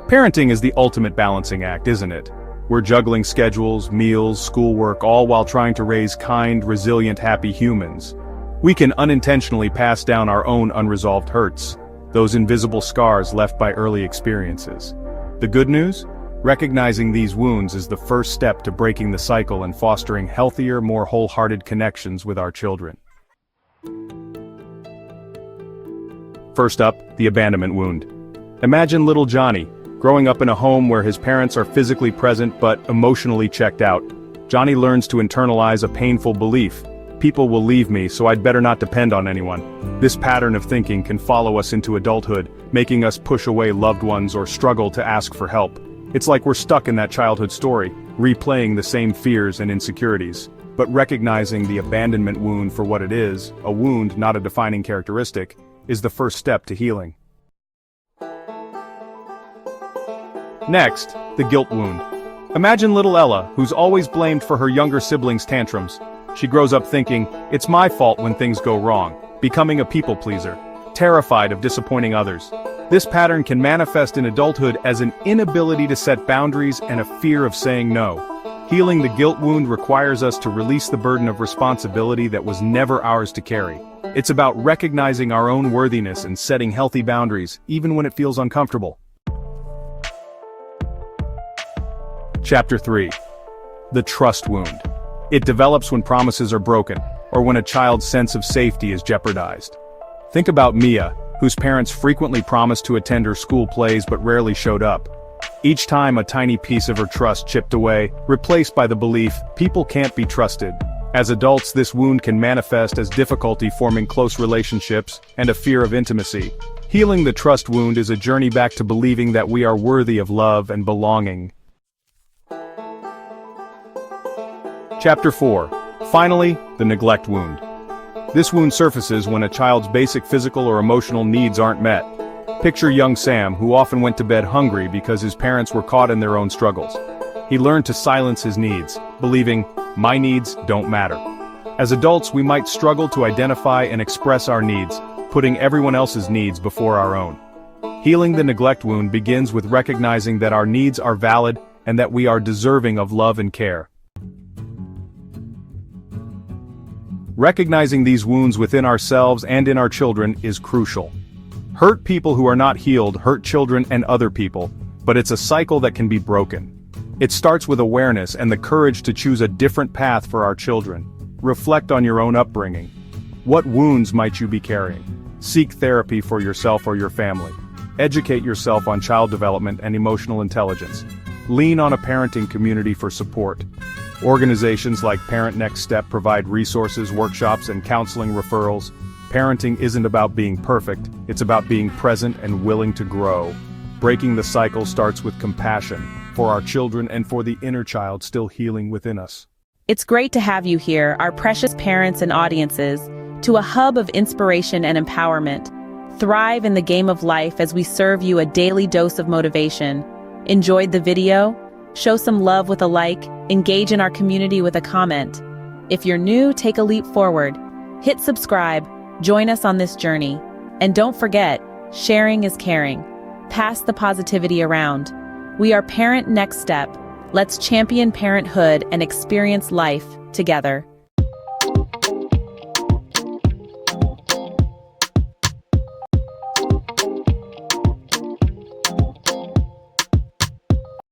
Parenting is the ultimate balancing act, isn't it? We're juggling schedules, meals, schoolwork, all while trying to raise kind, resilient, happy humans. We can unintentionally pass down our own unresolved hurts, those invisible scars left by early experiences. The good news? Recognizing these wounds is the first step to breaking the cycle and fostering healthier, more wholehearted connections with our children. First up, the abandonment wound. Imagine little Johnny, growing up in a home where his parents are physically present but emotionally checked out. Johnny learns to internalize a painful belief: people will leave me, so I'd better not depend on anyone. This pattern of thinking can follow us into adulthood, making us push away loved ones or struggle to ask for help. It's like we're stuck in that childhood story, replaying the same fears and insecurities. But recognizing the abandonment wound for what it is, a wound, not a defining characteristic, is the first step to healing. Next, the guilt wound. Imagine little Ella, who's always blamed for her younger siblings' tantrums. She grows up thinking, it's my fault when things go wrong, becoming a people pleaser, terrified of disappointing others. This pattern can manifest in adulthood as an inability to set boundaries and a fear of saying no. Healing the guilt wound requires us to release the burden of responsibility that was never ours to carry. It's about recognizing our own worthiness and setting healthy boundaries, even when it feels uncomfortable. Chapter 3. The trust wound. It develops when promises are broken, or when a child's sense of safety is jeopardized. Think about Mia, whose parents frequently promised to attend her school plays but rarely showed up. Each time a tiny piece of her trust chipped away, replaced by the belief, people can't be trusted. As adults, this wound can manifest as difficulty forming close relationships and a fear of intimacy. Healing the trust wound is a journey back to believing that we are worthy of love and belonging. Chapter 4. Finally, the neglect wound. This wound surfaces when a child's basic physical or emotional needs aren't met. Picture young Sam, who often went to bed hungry because his parents were caught in their own struggles. He learned to silence his needs, believing, my needs don't matter. As adults, we might struggle to identify and express our needs, putting everyone else's needs before our own. Healing the neglect wound begins with recognizing that our needs are valid and that we are deserving of love and care. Recognizing these wounds within ourselves and in our children is crucial. Hurt people who are not healed hurt children and other people, but it's a cycle that can be broken. It starts with awareness and the courage to choose a different path for our children. Reflect on your own upbringing. What wounds might you be carrying? Seek therapy for yourself or your family. Educate yourself on child development and emotional intelligence. Lean on a parenting community for support. Organizations like Parent Next Step provide resources, workshops, and counseling referrals. Parenting isn't about being perfect, it's about being present and willing to grow. Breaking the cycle starts with compassion for our children and for the inner child still healing within us. It's great to have you here, our precious parents and audiences, to a hub of inspiration and empowerment. Thrive in the game of life as we serve you a daily dose of motivation. Enjoyed the video? Show some love with a like, engage in our community with a comment. If you're new, take a leap forward. Hit subscribe, join us on this journey. And don't forget, sharing is caring. Pass the positivity around. We are Parent Next Step. Let's champion parenthood and experience life together.